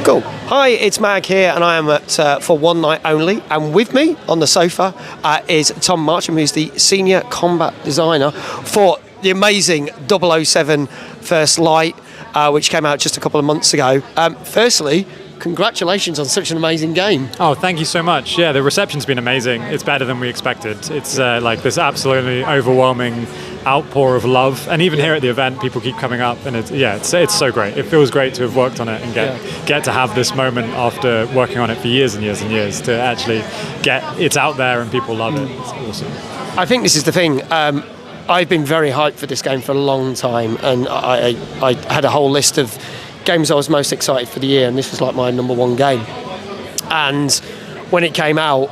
Cool. Hi, it's Mag here, and I am at For One Night Only. And with me on the sofa is Tom Marcham, who's the Senior Combat Designer for the amazing 007 First Light, which came out just a couple of months ago. Firstly, congratulations on such an amazing game. Oh, thank you so much. Yeah, the reception's been amazing. It's better than we expected. It's like this absolutely overwhelming outpour of love, and even here at the event, people keep coming up, and it's so great. It feels great to have worked on it and get to have this moment after working on it for years and years and years to actually get it's out there and people love it. It's awesome. I think this is the thing. I've been very hyped for this game for a long time, and I had a whole list of games I was most excited for the year, and this was like my number one game. And when it came out,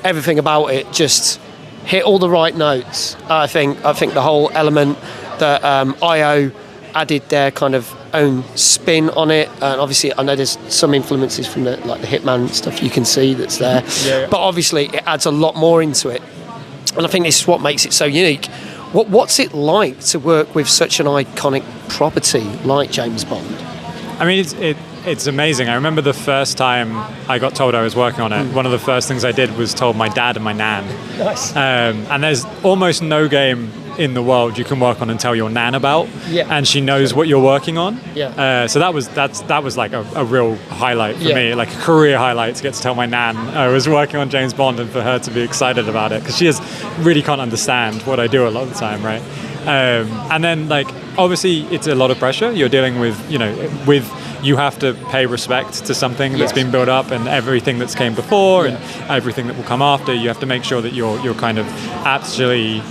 everything about it just hit all the right notes. I think the whole element that IO added their kind of own spin on it, and obviously I know there's some influences from the Hitman stuff you can see that's there, but obviously it adds a lot more into it, and I think this is what makes it so unique. What's it like to work with such an iconic property like James Bond? I mean, it's amazing. I remember the first time I got told I was working on it, one of the first things I did was told my dad and my nan. Nice. And there's almost no game in the world you can work on and tell your nan about, and she knows what you're working on. So that was like a real highlight for me, like a career highlight, to get to tell my nan I was working on James Bond and for her to be excited about it, because she really can't understand what I do a lot of the time, right? And then, like, obviously it's a lot of pressure. You're dealing with, you have to pay respect to something that's been built up, and everything that's came before and everything that will come after. You have to make sure that you're kind of actually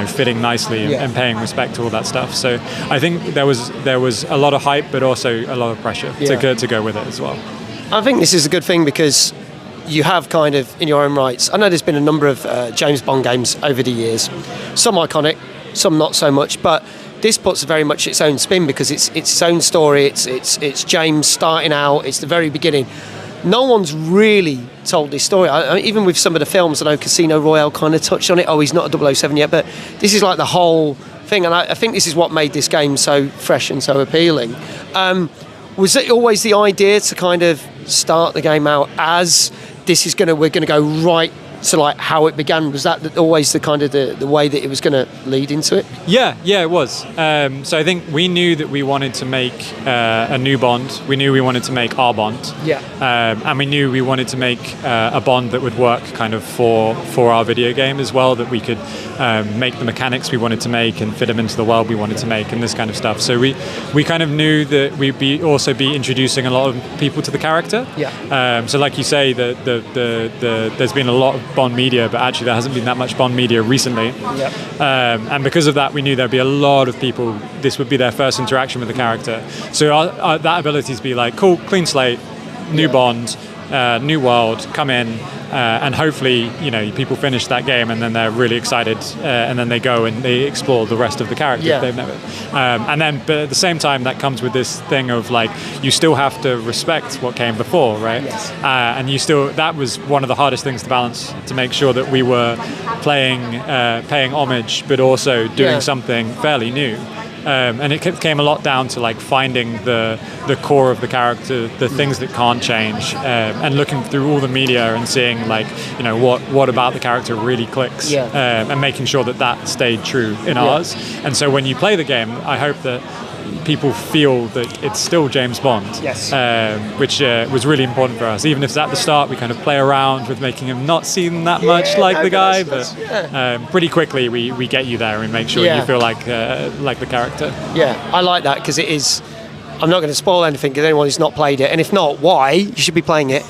fitting nicely and paying respect to all that stuff. So I think there was a lot of hype, but also a lot of pressure to go with it as well. I think this is a good thing, because you have kind of, in your own rights, I know there's been a number of James Bond games over the years, some iconic, some not so much, but this puts very much its own spin, because it's its own story. It's James starting out. It's the very beginning. No one's really told this story. Even with some of the films, I know Casino Royale kind of touched on it. Oh, he's not a 007 yet, but this is like the whole thing, and I think this is what made this game so fresh and so appealing. Was it always the idea to kind of start the game out as we're going to go right to like how it began? Was that always the kind of the way that it was going to lead into it? Yeah, it was. So I think we knew that we wanted to make a new Bond. We knew we wanted to make our Bond. And we knew we wanted to make a Bond that would work kind of for our video game as well, that we could make the mechanics we wanted to make and fit them into the world we wanted to make and this kind of stuff. So we kind of knew that we'd also be introducing a lot of people to the character. So like you say, there's been a lot of Bond media, but actually there hasn't been that much Bond media recently. And because of that, we knew there'd be a lot of people, this would be their first interaction with the character. So that ability to be like, cool, clean slate, new Bond, new world, come in, and hopefully, people finish that game and then they're really excited, and then they go and they explore the rest of the character if they've never. But at the same time, that comes with this thing of like, you still have to respect what came before, right? And that was one of the hardest things to balance, to make sure that we were paying homage, but also doing something fairly new. And it came a lot down to like finding the core of the character, the things that can't change, and looking through all the media and seeing like, what about the character really clicks, and making sure that stayed true in ours. And so when you play the game, I hope that people feel that it's still James Bond, which was really important for us. Even if it's at the start, we kind of play around with making him not seem that much like the guy, but pretty quickly we get you there and make sure you feel like the character. I like that, because it is, I'm not going to spoil anything because anyone who's not played it, and if not, why? You should be playing it.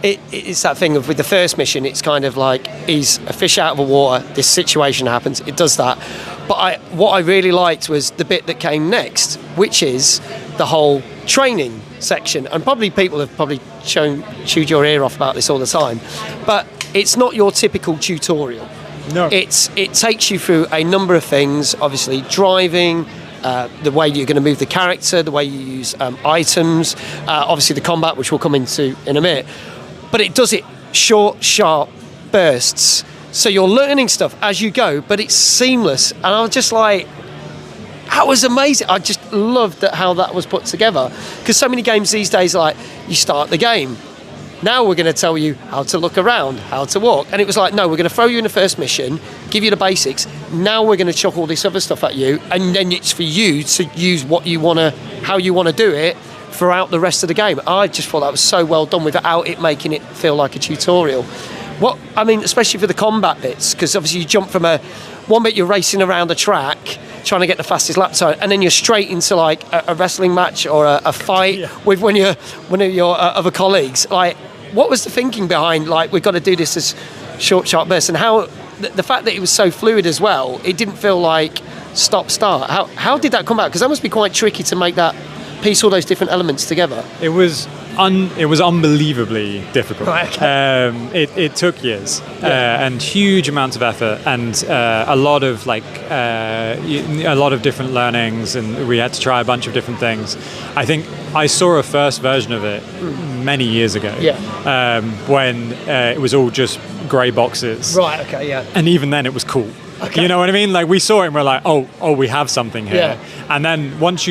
It's that thing of, with the first mission, it's kind of like he's a fish out of the water, this situation happens, it does that. But what I really liked was the bit that came next, which is the whole training section. And probably people have chewed your ear off about this all the time, but it's not your typical tutorial. No. It takes you through a number of things, obviously driving, the way you're going to move the character, the way you use items, obviously the combat, which we'll come into in a minute. But it does it short, sharp bursts. So you're learning stuff as you go, but it's seamless. And I was just like, That was amazing. I just loved how that was put together, because so many games these days, like, you start the game, now we're going to tell you how to look around, how to walk, and it was like, no, we're going to throw you in the first mission, give you the basics, now we're going to chuck all this other stuff at you, and then it's for you to use what you want to, how you want to do it throughout the rest of the game. I just thought that was so well done without it making it feel like a tutorial. What I mean, especially for the combat bits, because obviously you jump from one bit you're racing around a track trying to get the fastest lap time, and then you're straight into like a wrestling match or a fight with one of your other colleagues. Like, what was the thinking behind, like, we've got to do this as short, sharp bursts, and how the fact that it was so fluid as well, it didn't feel like stop-start. How did that come out? Because that must be quite tricky to make that piece all those different elements together. It was unbelievably difficult. Right, okay. It took years and huge amounts of effort, and a lot of different learnings, and we had to try a bunch of different things. I think I saw a first version of it many years ago, when it was all just grey boxes. Right. Okay. Yeah. And even then, it was cool. Okay. You know what I mean? Like, we saw it and we're like, oh, we have something here. Yeah. And then once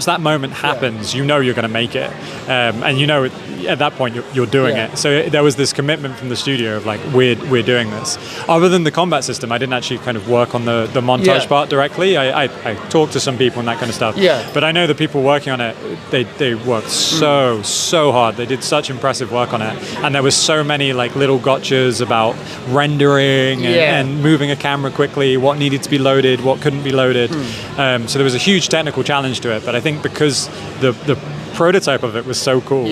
that moment happens, you know you're going to make it, and you know at that point you're doing it. So there was this commitment from the studio of like, we're doing this. Other than the combat system, I didn't actually kind of work on the montage part directly. I talked to some people and that kind of stuff. Yeah. But I know the people working on it, they worked so hard. They did such impressive work on it, and there was so many like little gotchas about rendering and moving a camera quickly, what needed to be loaded, what couldn't be loaded. So there was a huge technical challenge to it. But I think because the prototype of it was so cool,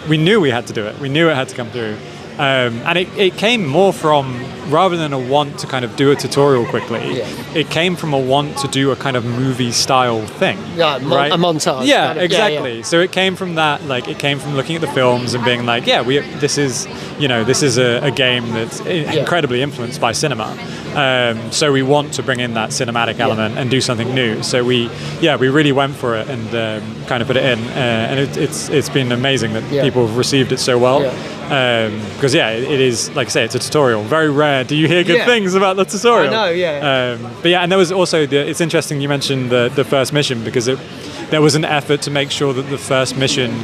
we knew we had to do it. We knew it had to come through. And it came more from, rather than a want to kind of do a tutorial quickly, it came from a want to do a kind of movie style thing. Yeah, right? A montage. Yeah, kind of, exactly. So it came from that, like, it came from looking at the films and being like, this is a game that's incredibly influenced by cinema. So we want to bring in that cinematic element and do something new. So we really went for it and kind of put it in, and it's been amazing that people have received it so well. Because it is, like I say, it's a tutorial. Very rare do you hear good things about the tutorial. I know, but and there was also it's interesting you mentioned the first mission, because there was an effort to make sure that the first mission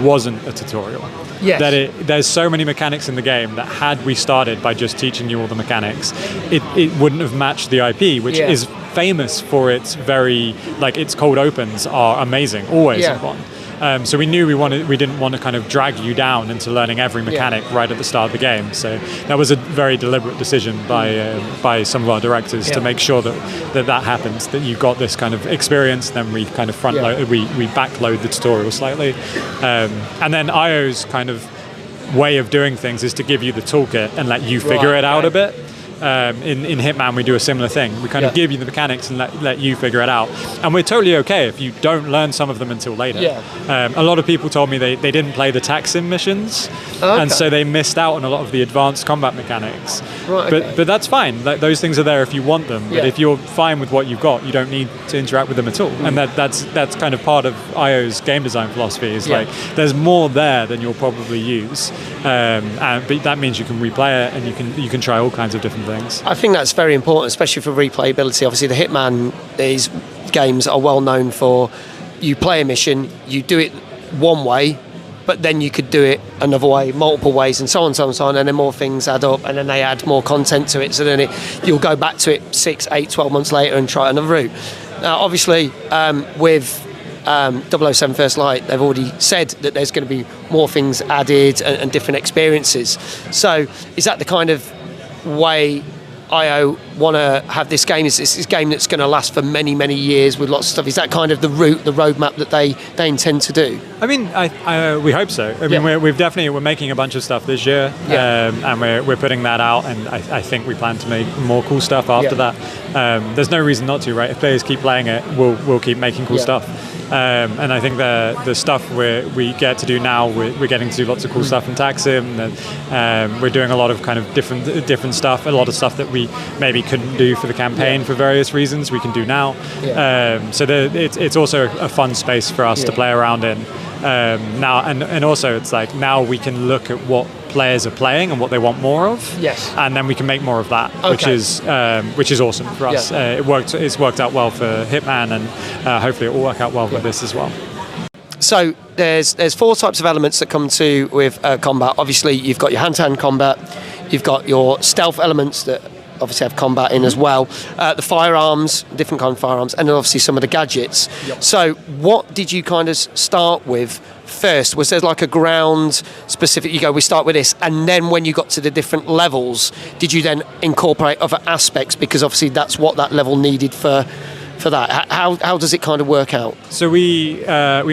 wasn't a tutorial. Yes. That there's so many mechanics in the game that had we started by just teaching you all the mechanics, it wouldn't have matched the IP, which is famous for its its cold opens are amazing, always in one. So we knew we didn't want to kind of drag you down into learning every mechanic right at the start of the game. So that was a very deliberate decision by some of our directors to make sure that happens, that you got this kind of experience. Then we kind of we backload the tutorial slightly, and then IO's kind of way of doing things is to give you the toolkit and let you figure it out a bit. In Hitman we do a similar thing. We kind of give you the mechanics and let you figure it out, and we're totally okay if you don't learn some of them until later. A lot of people told me they didn't play the Taksim missions, and so they missed out on a lot of the advanced combat mechanics. But that's fine. Those things are there if you want them, but if you're fine with what you've got, you don't need to interact with them at all. And that's kind of part of IO's game design philosophy is like, there's more there than you'll probably use, but that means you can replay it and you can try all kinds of different things. I think that's very important, especially for replayability. Obviously, the Hitman games are well known for, you play a mission, you do it one way, but then you could do it another way, multiple ways, and so on, and then more things add up, and then they add more content to it, so then you'll go back to it 6, 8, 12 months later and try another route. Now, obviously, with 007 First Light, they've already said that there's going to be more things added and different experiences. So is that the kind of way IO want to have this game? Is this game that's going to last for many, many years with lots of stuff? Is that kind of the roadmap that they intend to do? I mean, we hope so. I mean, we're making a bunch of stuff this year, and we're putting that out, and I think we plan to make more cool stuff after that. There's no reason not to, right? If players keep playing it, we'll keep making cool stuff. And I think the stuff we get to do now, we're getting to do lots of cool stuff in Taksim, and we're doing a lot of kind of different stuff, a lot of stuff that we maybe couldn't do for the campaign for various reasons, we can do now. So it's also a fun space for us to play around in now, and also it's like now we can look at what players are playing and what they want more of. Yes. And then we can make more of that, which is awesome for us. Yeah. It's worked out well for Hitman, and hopefully it will work out well for this as well. So there's 4 types of elements that come to with combat. Obviously, you've got your hand-to-hand combat, you've got your stealth elements that obviously have combat in as well, the firearms, different kind of firearms, and then obviously some of the gadgets. Yep. So what did you kind of start with first? Was there like a ground specific, you go, we start with this, and then when you got to the different levels, did you then incorporate other aspects, because obviously that's what that level needed for that? How does it kind of work out? So we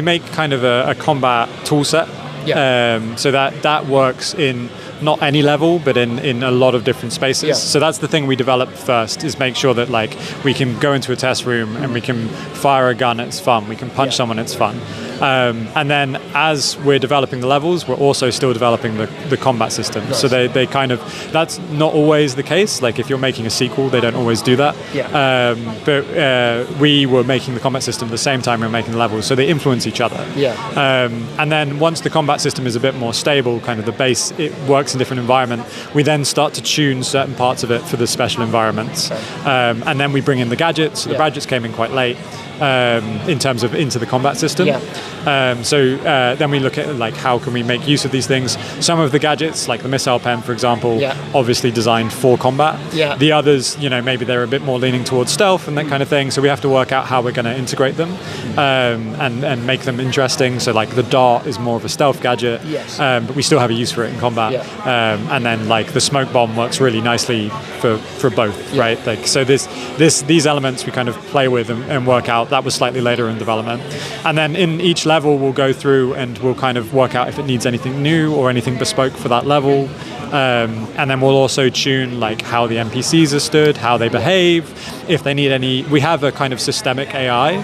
make kind of a combat tool set. Yeah. So that works in not any level, but in a lot of different spaces. Yeah. So that's the thing we developed first, is make sure that like we can go into a test room and we can fire a gun, it's fun. We can punch someone, it's fun. And then as we're developing the levels, we're also still developing the combat system. Nice. So they kind of, that's not always the case. Like if you're making a sequel, they don't always do that. Yeah. But we were making the combat system at the same time we were making the levels, so they influence each other. Yeah. And then once the combat system is a bit more stable, kind of the base, it works in different environment, we then start to tune certain parts of it for the special environments. Okay. And then we bring in the gadgets. The gadgets came in quite late. In terms of into the combat system. Yeah. So then we look at like how can we make use of these things. Some of the gadgets, like the missile pen, for example, obviously designed for combat. Yeah. The others, maybe they're a bit more leaning towards stealth and that kind of thing. So we have to work out how we're going to integrate them and make them interesting. So like the dart is more of a stealth gadget, but we still have a use for it in combat. Yeah. And then like the smoke bomb works really nicely for both, right? Like so these elements we kind of play with and work out. That was slightly later in development. And then in each level we'll go through and we'll kind of work out if it needs anything new or anything bespoke for that level. And then we'll also tune like how the NPCs are stood, how they behave, if they need any. We have a kind of systemic AI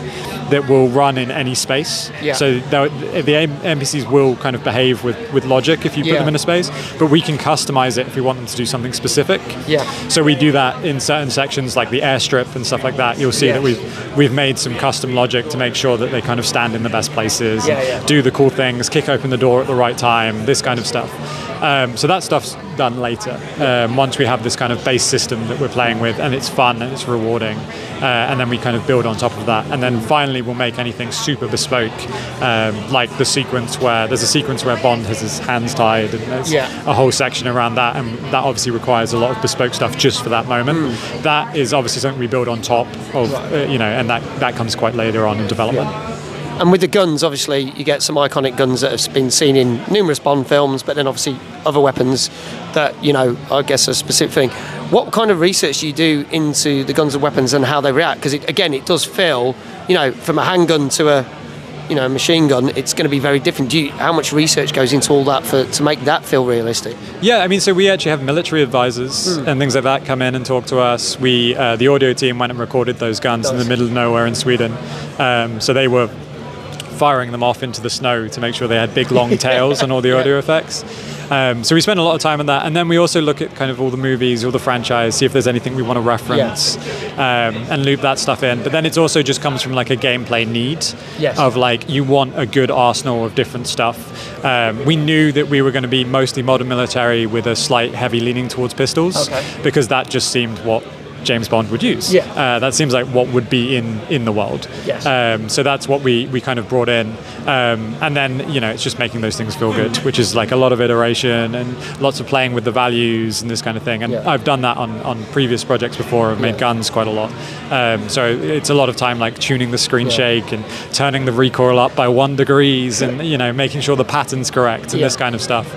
that will run in any space. Yeah. So the NPCs will kind of behave with logic if you put them in a space, but we can customize it if we want them to do something specific. Yeah. So we do that in certain sections like the airstrip and stuff like that. You'll see that we've made some custom logic to make sure that they kind of stand in the best places, do the cool things, kick open the door at the right time, this kind of stuff. So that stuff's done later, once we have this kind of base system that we're playing with and it's fun and it's rewarding, and then we kind of build on top of that, and then finally we'll make anything super bespoke, like the sequence where there's a sequence where Bond has his hands tied and there's a whole section around that, and that obviously requires a lot of bespoke stuff just for that moment. That is obviously something we build on top of, and that comes quite later on in development. And with the guns, obviously, you get some iconic guns that have been seen in numerous Bond films, but then obviously other weapons that, I guess are a specific thing. What kind of research do you do into the guns and weapons and how they react? Because, again, it does feel, from a handgun to a machine gun, it's going to be very different. How much research goes into all that to make that feel realistic? Yeah, I mean, so we actually have military advisors and things like that come in and talk to us. We, the audio team went and recorded those guns in the middle of nowhere in Sweden. So they were firing them off into the snow to make sure they had big long tails and all the audio effects. So we spend a lot of time on that, and then we also look at kind of all the movies, all the franchise, see if there's anything we want to reference, and loop that stuff in. But then it also just comes from like a gameplay need of like you want a good arsenal of different stuff. We knew that we were going to be mostly modern military with a slight heavy leaning towards pistols, because that just seemed what James Bond would use. That seems like what would be in the world. So that's what we kind of brought in, and then it's just making those things feel good, which is like a lot of iteration and lots of playing with the values and this kind of thing. And I've done that on previous projects before. I've made guns quite a lot, so it's a lot of time like tuning the screen shake and turning the recoil up by 1 degree and making sure the pattern's correct and this kind of stuff.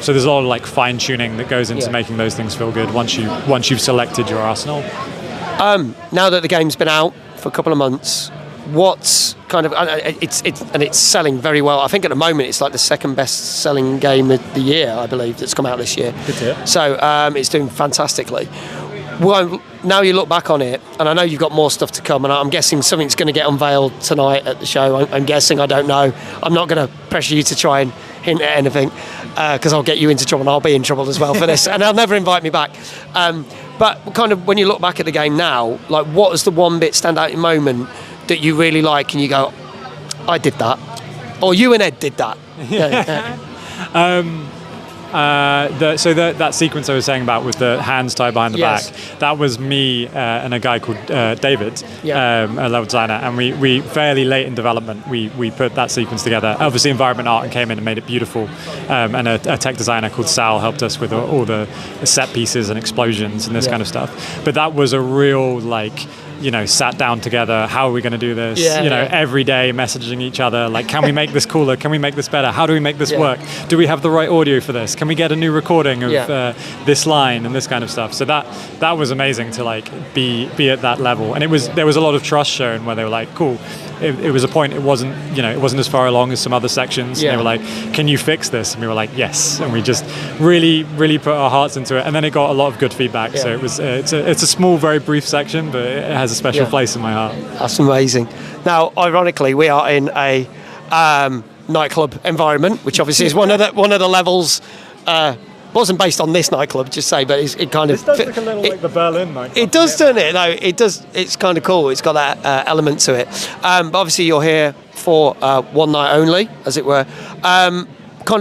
So there's a lot of like fine tuning that goes into making those things feel good once you've selected your arsenal. Now that the game's been out for a couple of months, what's kind of it's selling very well. I think at the moment it's like the second best selling game of the year, I believe, that's come out this year. Good to hear. So it's doing fantastically. Well, now you look back on it, and I know you've got more stuff to come, and I'm guessing something's going to get unveiled tonight at the show. I'm guessing, I don't know. I'm not going to pressure you to try and hint at anything, because I'll get you into trouble, and I'll be in trouble as well for this, and they'll never invite me back. But kind of when you look back at the game now, like what was the one bit standout moment that you really like, and you go, I did that, or you and Ed did that? That sequence I was saying about with the hands tied behind the back, that was me and a guy called David, a level designer, and we fairly late in development we put that sequence together. Obviously, Environment Art came in and made it beautiful, and a tech designer called Sal helped us with all the set pieces and explosions and this kind of stuff. But that was a real sat down together. How are we going to do this? Every day messaging each other, like, can we make this cooler? Can we make this better? How do we make this work? Do we have the right audio for this? Can we get a new recording of this line and this kind of stuff? So that was amazing to be at that level. And there was a lot of trust shown where they were like, cool. It was a point. It wasn't as far along as some other sections. And they were like, "Can you fix this?" And we were like, "Yes." And we just really, really put our hearts into it. And then it got a lot of good feedback. So it was. It's a small, very brief section, but it has a special place in my heart. That's amazing. Now, ironically, we are in a nightclub environment, which obviously is one of the levels. Wasn't based on this nightclub, just say, but it kind of. This does look a little like the Berlin nightclub. It does, doesn't it? No, it does. It's kind of cool. It's got that element to it. But obviously, you're here for one night only, as it were. Kind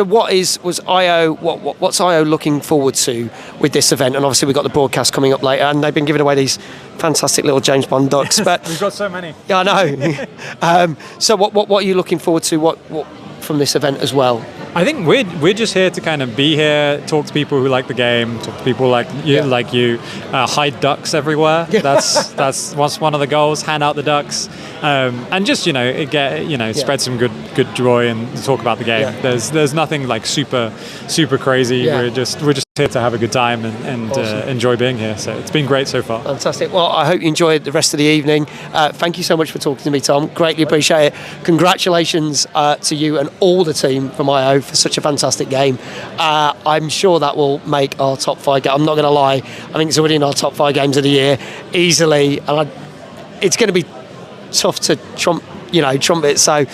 of what's IO looking forward to with this event? And obviously, we've got the broadcast coming up later, and they've been giving away these fantastic little James Bond ducks. But we've got so many. Yeah, I know. So what are you looking forward to? What from this event as well? I think we're just here to kind of be here, talk to people who like the game, talk to people like you, hide ducks everywhere. That's one of the goals. Hand out the ducks, and just spread some good joy and talk about the game. There's nothing like super crazy. We're just here to have a good time and awesome. Enjoy being here. So it's been great so far. Fantastic. Well, I hope you enjoyed the rest of the evening. Thank you so much for talking to me, Tom. Greatly appreciate it. Congratulations to you and all the team from IO for such a fantastic game. I'm sure that will make our top 5 game. I'm not going to lie. I think it's already in our top 5 games of the year easily, and it's going to be tough to trump it. So I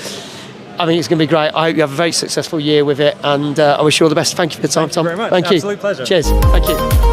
think it's going to be great. I hope you have a very successful year with it, and I wish you all the best. Thank you for your time, Tom. Thank you very much. Thank you. Absolute pleasure. Cheers. Thank you.